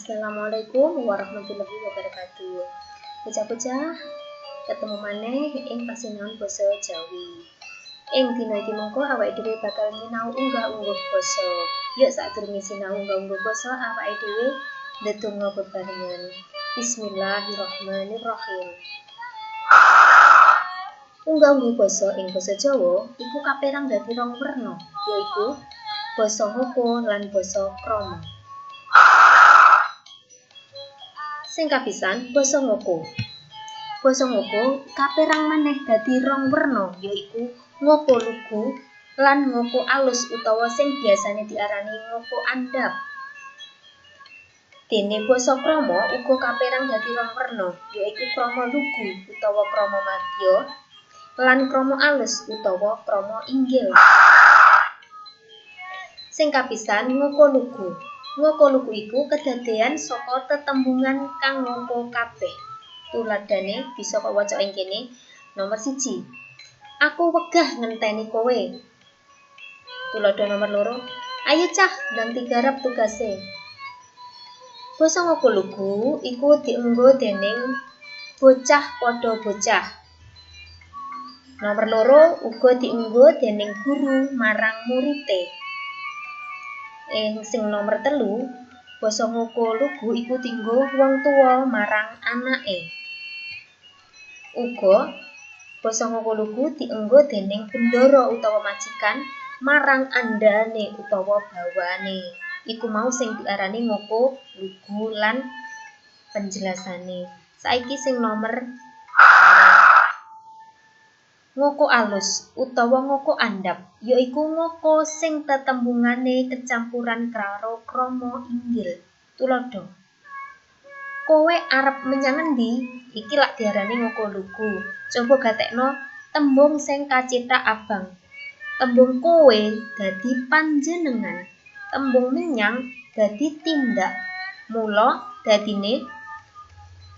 Assalamualaikum warahmatullahi wabarakatuh. Bocah-bocah, ketemu maneh ing pasinaon basa Jawi. Ing dina iki mengko awake dhewe bakal nyinau unggah-ungguh basa. Yuk sadurunge sinau unggah-ungguh basa awake dhewe ndedonga bebarengan. Bismillahirrahmanirrahim. Unggah-ungguh basa ing basa Jawa iku kapérang dadi rong werna, yaiku basa ngoko lan basa krama. Sing kapisan basa ngoko. Basa ngoko kapérang maneh dadi rong werna, yaiku ngoko lugu lan ngoko alus utawa sing biasane diarani ngoko andhap. Dene basa krama uga kapérang dadi rong werna, yaiku krama lugu utawa krama madya lan krama alus utawa krama inggil. Sing kapisan ngoko lugu. Ngoko lugu iku kedadéan saka tetembungan kang ngoko kabeh. Tuladhane bisa kok waca ing kene. Nomor 1. Aku wegah ngenteni kowe. Tuladha nomor 2. Ayo cah, ndang tigarap tugase. Basa ngoko lugu iku dienggo déning bocah padha bocah. Nomor 2 uga dienggo déning guru marang murite. Sing nomor 3, basa ngoko lugu iku dienggo wong tuwa marang anake. Uga basa ngoko lugu dienggo déning bendara utawa majikan marang andhane utawa bawane. Iku mau sing diarani ngoko lugu lan penjelasane. Saiki sing nomor ngoko alus utawa ngoko andhap, yaiku ngoko sing tetembungane kecampuran karo krama inggil. Tuladha. Kowe arep menyang endi? Iki lak diarani ngoko lugu. Coba gatekno tembung sing kacithak abang. Tembung kowe dadi panjenengan. Tembung menyang dadi tindak. Mula dadine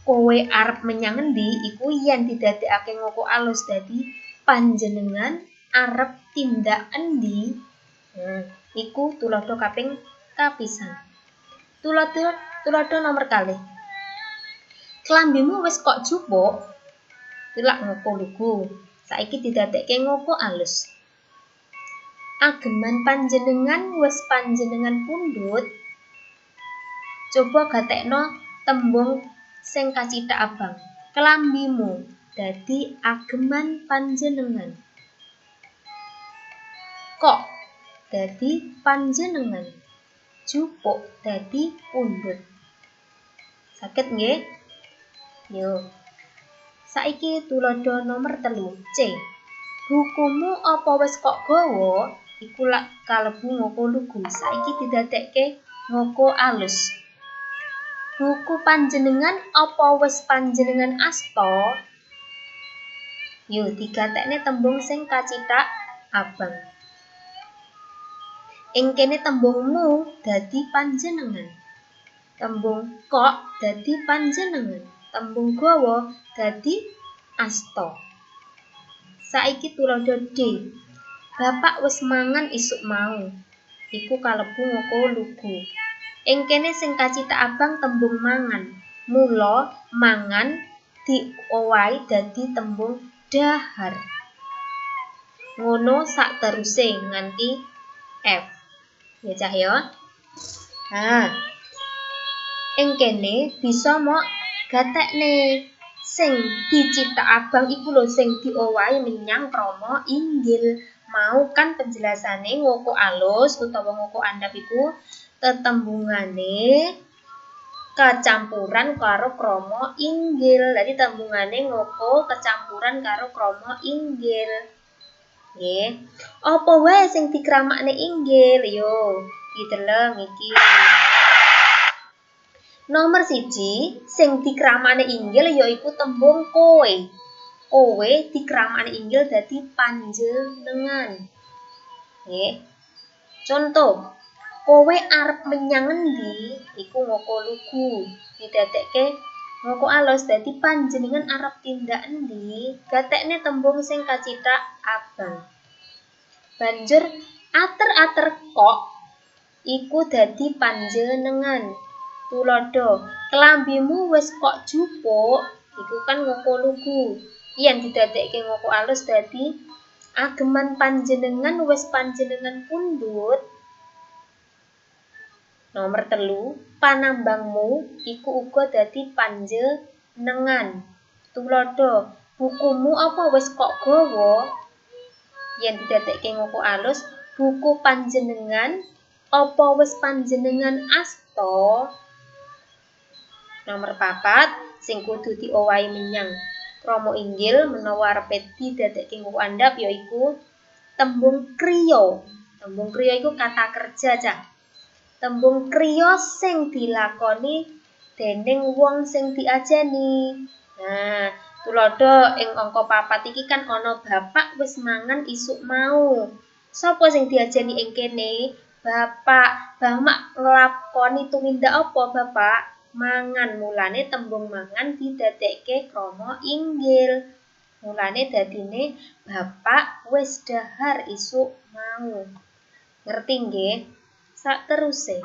kowe arep menyang endi iku yen didadekake ngoko alus dadi panjenengan arep tindak endi. Iku tuladha kaping kapisan. Tuladha nomor 2. Klambimu wis kok jupuk? Tilak ngoko lugu. Saiki didadekke ngoko alus. Ageman panjenengan wis panjenengan pundhut. Coba gatekno tembung sing kacithak abang. Klambimu dadi ageman panjenengan. Kok dadi panjenengan. Jupuk dadi pundhut. Saged nggih? Yo. Saiki tuladha nomor 3. C. Bukumu apa wis kok gawa? Iku lak kalebu ngoko lugu. Saiki didadekke ngoko alus. Buku panjenengan apa wis panjenengan asta? Yo digatekne tembung sing kacithak abang. Ing kene tembungmu dadi panjenengan. Tembung kok dadi panjenengan. Tembung gawa dadi asta. Saiki tuladha D. Bapak wis mangan isuk mau. Iku kalebu ngoko lugu. Ing kene sing kacithak abang tembung mangan. Mula mangan diowahi dadi tembung dahar. Ngono sak teruse nganti F. Ya cah ya. Ing kene bisa mok gatekne sing dicithak abang iku lho sing diowahi menyang krama inggil. Mau kan penjelasane ngoko alus utawa ngoko andhap iku tetembungane kecampuran karo krama inggil. Dadi tembungane ngoko kecampuran karo krama inggil. Nggih. Apa wae sing dikramakne inggil? Yo, dideleng iki. Nomor 1, sing dikramakne inggil yaiku tembung kowe. Kowe dikramakne inggil dadi panjenengan. Nggih. Contoh, kowe arep menyang endi? Iku ngoko lugu. Didadekke ngoko alus dadi panjenengan arep tindak endi? Gatekne tembung sing kacithak abang. Banjur ater-ater kok iku dadi panjenengan. Tuladha, kelambimu wis kok jupuk, iku kan ngoko lugu. Yen didadekke ngoko alus dadi ageman panjenengan wis panjenengan pundhut. Nomor 3, panambangmu iku uga dadi panjenengan. Tuladha, bukumu apa wis kok gawa? Yen didadekke ngoko alus, buku panjenengan apa wis panjenengan asta? Nomor 4, sing kudu diowahi menyang krama inggil menawa arepe didadekke ngoko andhap yaiku tembung kriya. Tembung kriya iku kata kerja, Cah. Tembung kriya sing dilakoni dening wong sing diajeni. Nah, tuladha ing angka 4 iki kan ana bapak wis mangan isuk mau. Sapa sing diajeni ing kene? Bapak. Bapak nglakoni tumindak apa, Bapak? Mangan. Mulane tembung mangan didadekke krama inggil. Mulane dadine bapak wis dhahar isuk mau. Ngerti nggih? Sateruse.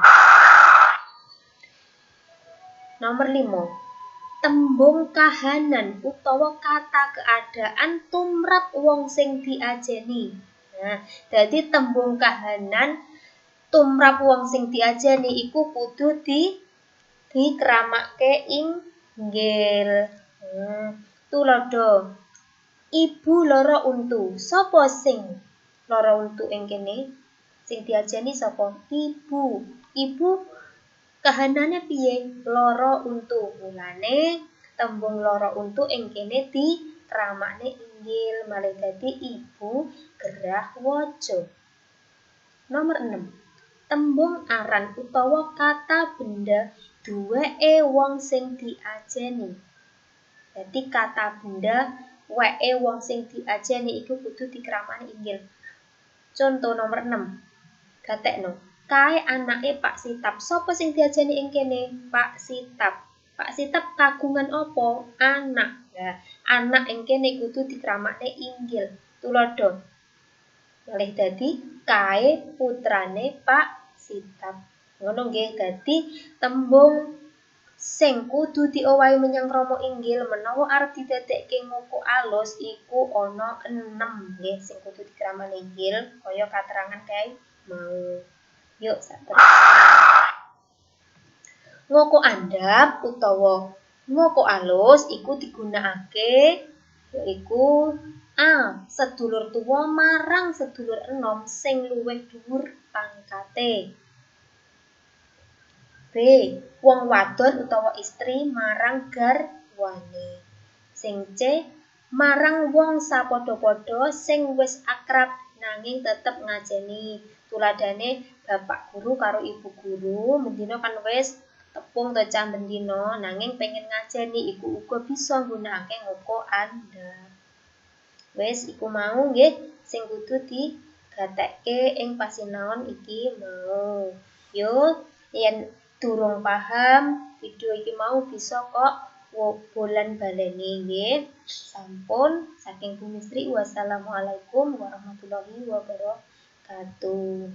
Nomor 5. Tembung kahanan utawa kata keadaan tumrap wong sing diajeni. Nah, dadi tembung kahanan tumrap wong sing diajeni iku kudu dikramakke inggil. Tuladha, ibu lara untu. Sapa sing lara untu ing kene? Sing diajeni sapa? Ibu. Ibu kahanane piye? Lara untu. Mulane tembung lara untu ing kene dikramakne inggil malih dadi ibu gerah waja. Nomor 6. Tembung aran utawa kata benda duweke wong sing diajeni. Dadi kata benda weke wong sing diajeni iku kudu dikramakne inggil. Contoh nomor 6. Gatekno. Kae anake Pak Sitap. Sapa sing diajeni ing kene? Pak Sitap. Pak Sitap kagungan apa? Anak. Nah, anak ing kene kudu dikramakne inggil. Tuladha. Malih dadi kae putrane Pak Sitap. Ngono nggih, dadi tembung sing kudu diowahi menyang krama inggil menawa arep didadekke ngoko alus iku ana 6 nggih sing kudu dikramakne inggil kaya katerangan kae mau. Yuk saterusé. Ngoko andhap utawa ngoko alus iku digunakake yaiku A. Sedulur tuwa marang sedulur enom sing luwih dhuwur pangkate. B. Wong wadon utawa istri marang garwane. Sing C. Marang wong sapadha-padha sing wis akrab nanging tetep ngajeni. Tuladhane bapak guru karo ibu guru mendina kan wis tepung to cah mendina nanging pengen ngajeni iku uga bisa nggunakake ngoko andhap. Wis iku mau nggih sing kudu digatekke ing pasinaon iki mau. Yo yen durung paham video iki mau bisa kok bolan baleni nggih. Sampun saking Bu Mistri. Wassalamualaikum warahmatullahi wabarakatuh.